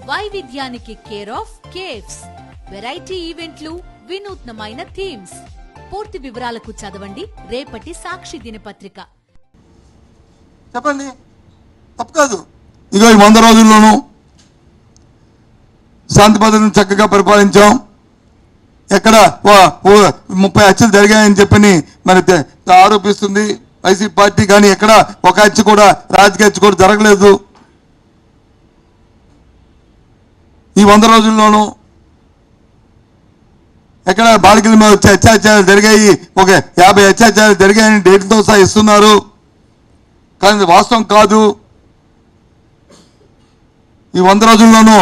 వైవిధ్యానికి care of caves, variety ఈవెంట్లు, వినూత్నమైన థీమ్స్. పూర్తి వివరాలకు చదవండి రేపటి సాక్షి దినపత్రిక. చెప్పండి, తప్పు కాదు. ఇగో ఈ 100 రోజుల్లోనూ శాంతి భద్రతను చక్కగా పరిపాలించాం. ఎక్కడ 30 హత్యలు జరిగాయని చెప్పని మరి ఆరోపిస్తుంది వైసీపీ పార్టీ. కానీ ఎక్కడ ఒక హత్య కూడా, రాజకీయ హత్య కూడా జరగలేదు. ఈ 100 రోజుల్లోనూ ఎక్కడ బాలికల మీద వచ్చే అత్యాచారాలు జరిగాయి, ఒక 50 అత్యాచారాలు జరిగాయని డేట్లతో సహా ఇస్తున్నారు. కానీ వాస్తవం కాదు. ఈ 100 రోజుల్లోనూ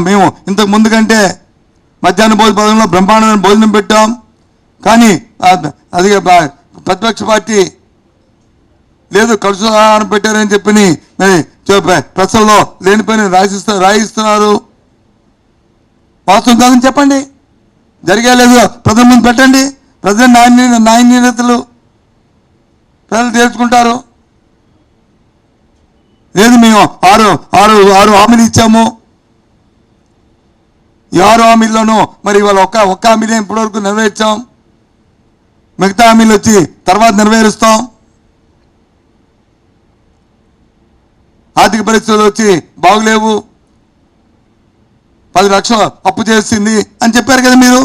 మేము ఇంతకు ముందు కంటే మధ్యాహ్న భోజన పథకంలో బ్రహ్మాండమైన భోజనం పెట్టాం. కానీ అది ప్రతిపక్ష పార్టీ లేదు, కలుసు ఆహారం పెట్టారని చెప్పని మరి ప్రజల్లో లేనిపోయిన రాయిస్తున్నారు. వాస్తవం కాదని చెప్పండి, జరిగే లేదు ప్రజల ముందు పెట్టండి. ప్రజల నాణ్యతలు ప్రజలు తెలుసుకుంటారు. లేదు మేము ఆరు హామీలు ఇచ్చాము. ఈ 6 హామీల్లోనూ మరి ఇవాళ ఒక్క హామీని ఇప్పటివరకు నెరవేర్చాం. మిగతా హామీలు వచ్చి తర్వాత నెరవేరుస్తాం. ఆర్థిక పరిస్థితులు వచ్చి బాగులేవు, 10 లక్షలు అప్పు చేసింది అని చెప్పారు కదా మీరు.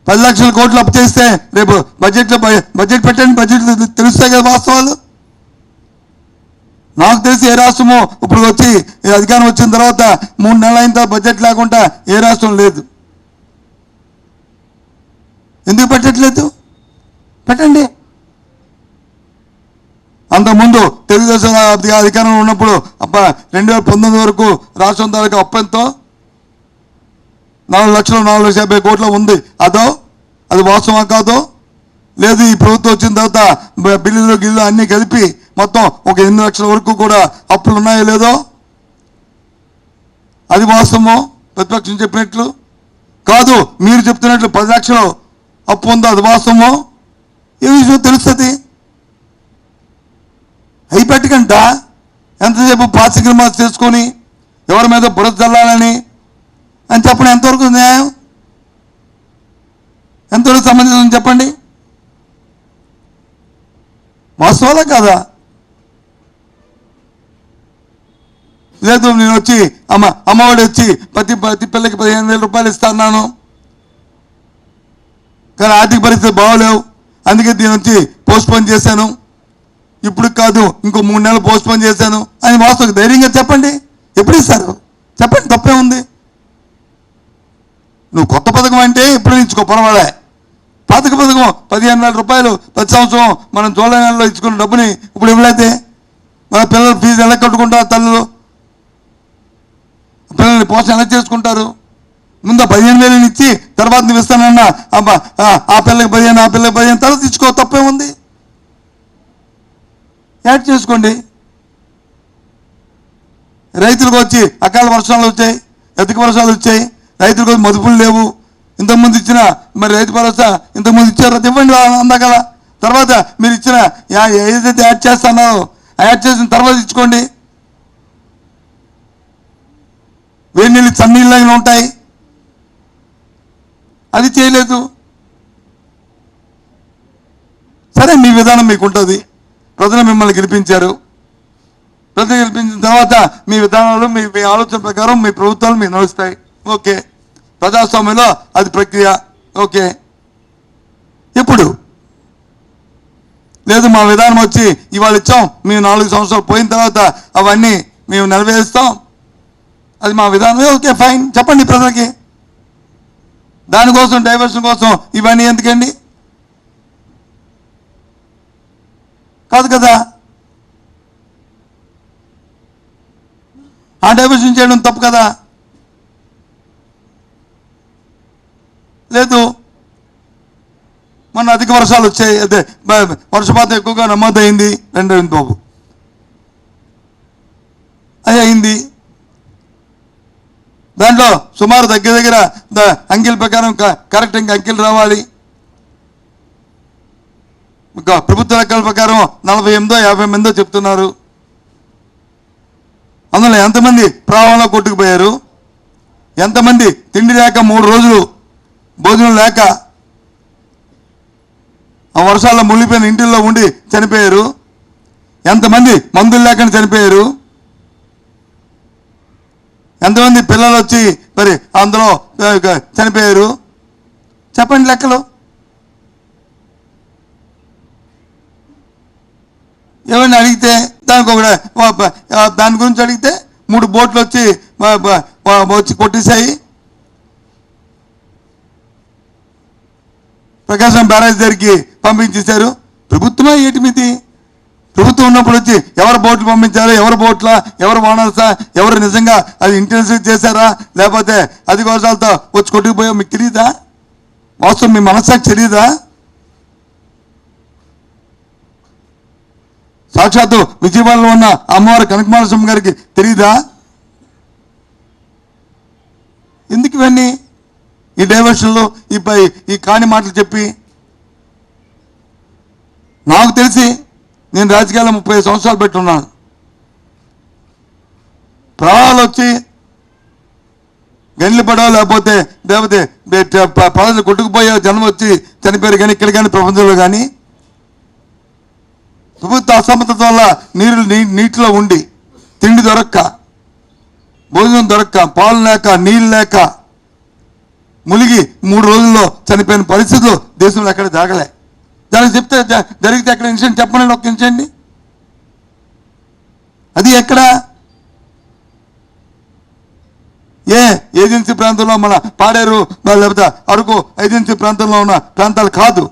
10 లక్షల కోట్లు అప్పు చేస్తే రేపు బడ్జెట్ పెట్టండి, బడ్జెట్ తెలుస్తాయి కదా వాస్తవాలు. నాకు తెలిసి ఏ రాష్ట్రము ఇప్పుడు వచ్చి అధికారం వచ్చిన తర్వాత 3 నెలలు అయిన తర్వాత బడ్జెట్ లేకుండా ఏ రాష్ట్రం లేదు. ఎందుకు పెట్టట్లేదు? పెట్టండి. అంతకుముందు తెలుగుదేశం అధికారంలో ఉన్నప్పుడు 2019 వరకు రాష్ట్రం తాలూకా అప్పెంతో 4,50,000 కోట్ల ఉంది. అది వాస్తవం కాదో? లేదు, ఈ ప్రభుత్వం వచ్చిన తర్వాత బిల్లులు అన్నీ కలిపి మొత్తం ఒక 8 లక్షల వరకు కూడా అప్పులు ఉన్నాయో లేదో? అది వాస్తవమో? ప్రతిపక్షం చెప్పినట్లు కాదు, మీరు చెప్తున్నట్లు 10 లక్షలు అప్పు ఉందో అది వాస్తవమో? ఏ విషయం తెలుస్తుంది? అయి పెట్టకంట ఎంతసేపు పాసికల్ మార్క్స్ చేసుకొని ఎవరి మీద బురద చల్లాలని అని చెప్పండి. ఎంతవరకు న్యాయం, ఎంతవరకు సంబంధించిన చెప్పండి. వాస్తవాలా కాదా? లేదు, నేను వచ్చి అమ్మఒడి వచ్చి ప్రతి పిల్లకి 15,000 రూపాయలు ఇస్తాను, కానీ ఆర్థిక పరిస్థితి బాగోలేవు, అందుకే దీని వచ్చి పోస్ట్పోన్ చేశాను, ఇప్పుడు కాదు ఇంకో 3 నెలలు పోస్ట్పోన్ చేశాను అని వాస్తవం ధైర్యంగా చెప్పండి. ఎప్పుడు ఇస్తారు చెప్పండి, తప్పే ఉంది. నువ్వు కొత్త పథకం అంటే ఎప్పుడు ఇచ్చుకో, పర్వాలే. పాత పథకం 15,000 రూపాయలు ప్రతి సంవత్సరం మనం జూలై నెలలో ఇచ్చుకున్న డబ్బుని ఇప్పుడు ఇవ్వలేదే. మన పిల్లల ఫీజు ఎలా కట్టుకుంటారు, తల్లులు పిల్లల్ని పోషణ ఎలా చేసుకుంటారు? ముందు 15,000 ఇచ్చి తర్వాత నువ్వు ఇస్తానన్నా ఆ పిల్లకి 15, ఆ పిల్లకి 15 తర్వాత ఇచ్చుకో, తప్పే ఉంది. యాడ్ చేసుకోండి. రైతులకు వచ్చి అకాల వర్షాలు వచ్చాయి, అధిక వర్షాలు వచ్చాయి, రైతులకు మదుపులు లేవు. ఇంతకుముందు ఇచ్చిన మరి రైతు భరోసా ఇంతకుముందు ఇచ్చారో ఇవ్వండి అందగల. తర్వాత మీరు ఇచ్చిన ఏదైతే యాడ్ చేస్తున్నారో యాడ్ చేసిన తర్వాత ఇచ్చుకోండి. వేడి నీళ్ళు చన్నీళ్ళు అయినా ఉంటాయి, అది చేయలేదు. సరే, మీ విధానం మీకు ఉంటుంది. ప్రజలు మిమ్మల్ని గెలిపించారు. ప్రజలు గెలిపించిన తర్వాత మీ విధానాలు మీ ఆలోచన ప్రకారం మీ ప్రభుత్వాలు మీకు నడుస్తాయి. ఓకే, ప్రజాస్వామ్యంలో అది ప్రక్రియ. ఓకే, ఇప్పుడు లేదు మా విధానం వచ్చి ఇవాళ ఇచ్చాం, మేము 4 సంవత్సరాలు పోయిన తర్వాత అవన్నీ మేము నెరవేరుస్తాం, అది మా విధానం. ఓకే, ఫైన్, చెప్పండి ప్రజలకి. దానికోసం డైవర్షన్ కోసం ఇవన్నీ ఎందుకండి? కాదు కదా. ఆ డైవర్షన్ చేయడం తప్పు కదా. లేదు, మొన్న అధిక వర్షాలు వచ్చాయి, అదే వర్షపాతం ఎక్కువగా నమోదైంది 2 బాబు, అది అయింది. దాంట్లో సుమారు దగ్గర అంకెల ప్రకారం కరెక్ట్ ఇంకా అంకెలు రావాలి. ప్రభుత్వ లెక్కల ప్రకారం 48, 58 చెప్తున్నారు. అందులో ఎంతమంది ప్రవాహంలో కొట్టుకుపోయారు, ఎంతమంది తిండి లేక 3 రోజులు భోజనం లేక ఆ వర్షాల్లో మునిగిపోయిన ఇంటిల్లో ఉండి చనిపోయారు, ఎంతమంది మందులు లేకుండా చనిపోయారు, ఎంతమంది పిల్లలు వచ్చి మరి అందులో చనిపోయారు, చెప్పండి లెక్కలు. ఏమన్నా అడిగితే దాని గురించి అడిగితే 3 బోట్లు వచ్చి కొట్టేశాయి. ప్రకాశం బ్యారేజ్ దగ్గరికి పంపించేశారు. ప్రభుత్వమే ఏటి మీది? ప్రభుత్వం ఉన్నప్పుడు వచ్చి ఎవరు బోట్లు పంపించారు, ఎవరు బోట్ల, ఎవరు ఓనర్సా, ఎవరు నిజంగా అది ఇంటెన్సివ్ చేశారా, లేకపోతే అధికారులతో వచ్చి కొట్టుకుపోయా మీకు తెలియదా? వాస్తవం మీ మనస్సాకి తెలియదా? సాక్షాత్తు విజయవాడలో ఉన్న అమ్మవారి కనకమాలస్వామి గారికి తెలియదా? ఎందుకు ఇవన్నీ ఈ డైవర్షన్లు, ఈ కాని మాటలు చెప్పి? నాకు తెలిసి నేను రాజకీయాల్లో 30 సంవత్సరాలు పెట్టున్నాను. ప్రవాహాలు వచ్చి గండ్లు పడవ లేకపోతే ప్రజలు కొట్టుకుపోయే జనం వచ్చి చనిపోయారు, కానీ ఇక్కడ కానీ ప్రపంచంలో కానీ ప్రభుత్వ అసమర్థత వల్ల నీటిలో ఉండి తిండి దొరక్క, భోజనం దొరక్క, పాలు లేక, నీళ్ళు లేక మునిగి 3 రోజుల్లో చనిపోయిన పరిస్థితులు దేశంలో ఎక్కడ జరగలే. దానికి చెప్తే జరిగితే ఎక్కడ ఇన్సిడెంట్ చెప్పండి, ఒక ఇన్సిడెంట్. అది ఎక్కడ? ఏజెన్సీ ప్రాంతంలో మన పాడేరు లేకపోతే అరకు ఏజెన్సీ ప్రాంతంలో ఉన్న ప్రాంతాలు కాదు,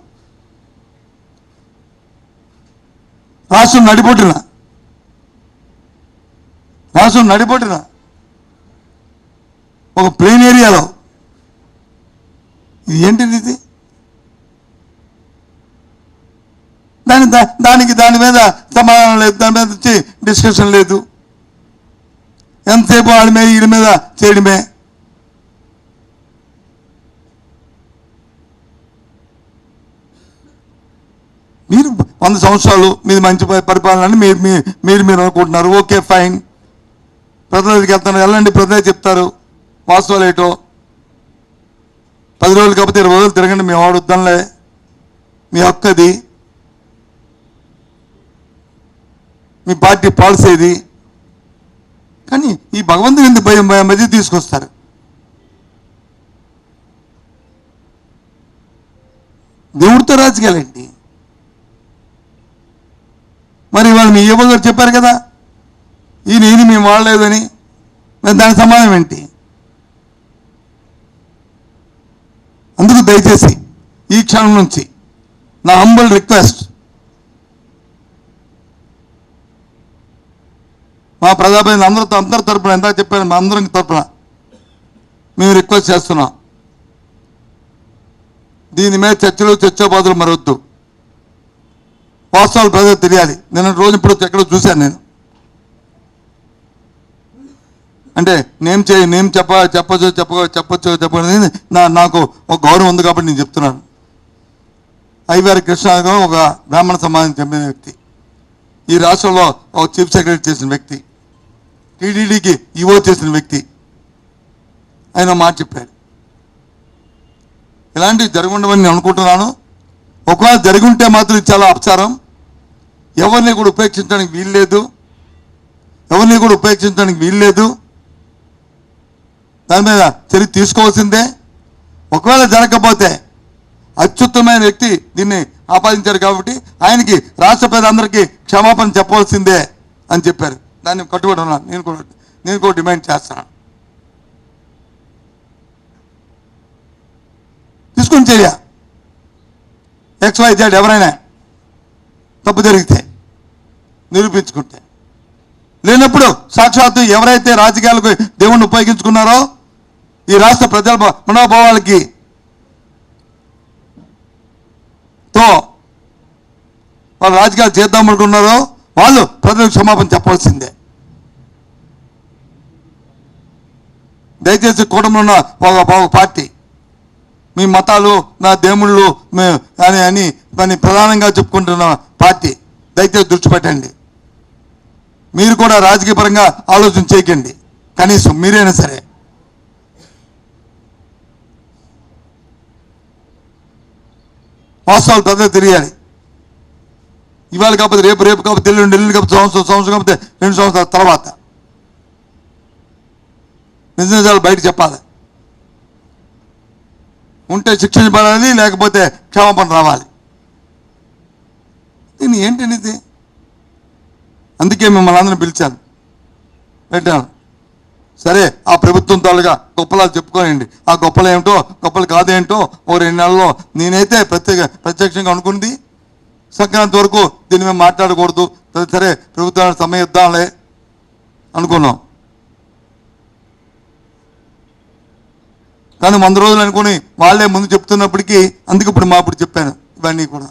రాష్ట్రం నడిబొట్టున ఒక ప్లెయిన్ ఏరియాలో. ఇది ఏంటిది? ఇది దాని మీద సమాధానం లేదు, దాని మీద వచ్చి డిస్కషన్ లేదు. ఎంతసేపు వాళ్ళ మీద వీళ్ళ మీద చేయడమే. మీరు 100 సంవత్సరాలు మీది మంచి పరిపాలన అని మీరు అనుకుంటున్నారు. Okay, fine. ప్రజల దగ్గరికి వెళ్తాను, వెళ్ళండి, ప్రజలే చెప్తారు వాస్తవాలు ఏటో. 10 రోజులు కాకపోతే 20 రోజులు తిరగండి, మేము వాడుద్దాంలే, మీ హక్కది, మీ పార్టీ పాలసీది. కానీ ఈ భగవంతుని ఎందుకు భయం మధ్య తీసుకొస్తారు? దేవుడితో రాజకీయాలేంటి? మరి వాళ్ళు మీ యువ గారు చెప్పారు కదా, ఈయన మేము వాడలేదని, మరి దాని సమాధానం ఏంటి? అందుకు దయచేసి ఈ క్షణం నుంచి నా హంబుల్ రిక్వెస్ట్, మా ప్రజాప్రతినిధులు అందరి తరపున, ఎంత చెప్పాను, మా అందరి తరపున మేము రిక్వెస్ట్ చేస్తున్నాం, దీని మీద చర్చోపాదులు మరొద్దు. వాస్తవాలు ప్రజలకు తెలియాలి. నేను రోజు ఇప్పుడు ఎక్కడో చూశాను నేను. అంటే చెప్పచ్చు నాకు ఒక గౌరవం ఉంది కాబట్టి నేను చెప్తున్నాను. ఐవారి కృష్ణ ఒక బ్రాహ్మణ సమాజం చెందిన వ్యక్తి, ఈ రాష్ట్రంలో ఒక చీఫ్ సెక్రటరీ చేసిన వ్యక్తి, టీడీడీకి ఈవో చేసిన వ్యక్తి, ఆయన మాట చెప్పాడు. ఇలాంటివి జరిగి ఉండవని నేను అనుకుంటున్నాను. ఒకవేళ జరిగి ఉంటే మాత్రం ఇది చాలా అపచారం. ఎవరిని కూడా ఉపేక్షించడానికి వీల్లేదు. దాని మీద చర్య తీసుకోవాల్సిందే. ఒకవేళ జరగకపోతే అత్యుత్తమైన వ్యక్తి దీన్ని ఆపాదించారు కాబట్టి ఆయనకి రాష్ట్ర ప్రజలందరికీ క్షమాపణ చెప్పవలసిందే అని చెప్పారు. దాన్ని కట్టుబడి ఉన్నాను. నేను కూడా డిమాండ్ చేస్తాను. తీసుకుని చర్య XYZ ఎవరైనా తప్పు జరిగితే నిరూపించుకుంటే, లేనప్పుడు సాక్షాత్తు ఎవరైతే రాజకీయాలకు దేవుణ్ణి ఉపయోగించుకున్నారో ఈ రాష్ట్ర ప్రజల మనోభావాలకి వాళ్ళు రాజకీయాలు చేద్దామనుకున్నారో వాళ్ళు ప్రజలకు క్షమాపణ చెప్పాల్సిందే. దయచేసి కూటమిలో ఉన్న ఒక పార్టీ మీ మతాలు, నా దేవుళ్ళు అని ప్రధానంగా చెప్పుకుంటున్న పార్టీ దయచేసి దృష్టి పెట్టండి. మీరు కూడా రాజకీయ పరంగా ఆలోచన చేయకండి, కనీసం మీరైనా సరే. వాస్తవాలు పెద్దగా తెలియాలి. ఇవాళ కాకపోతే రేపు, రేపు కాకపోతే ఎల్లుండి, ఎల్లుండి కాకపోతే సంవత్సరం కాకపోతే 2 సంవత్సరాల తర్వాత నిజాలు బయట చెప్పాలి. ఉంటే శిక్షించబడాలి, లేకపోతే క్షమాపణ రావాలి. దీన్ని ఏంటనేది? అందుకే మిమ్మల్ని అందరిని పిలిచాను, పెట్టాను. సరే, ఆ ప్రభుత్వం తాలుగా గొప్పలాలు చెప్పుకోనండి. ఆ గొప్పలు ఏమిటో గొప్పలు కాదేంటో ఓ 2 నెలల్లో నేనైతే ప్రత్యక్షంగా అనుకుంది. సంక్రాంతి వరకు దీని మీద మాట్లాడకూడదు, సరే ప్రభుత్వానికి సమయం ఇద్దాంలే అనుకున్నాం. కానీ 100 రోజులు అనుకుని వాళ్ళే ముందు చెప్తున్నప్పటికీ అందుకు ఇప్పుడు చెప్పాను ఇవన్నీ కూడా.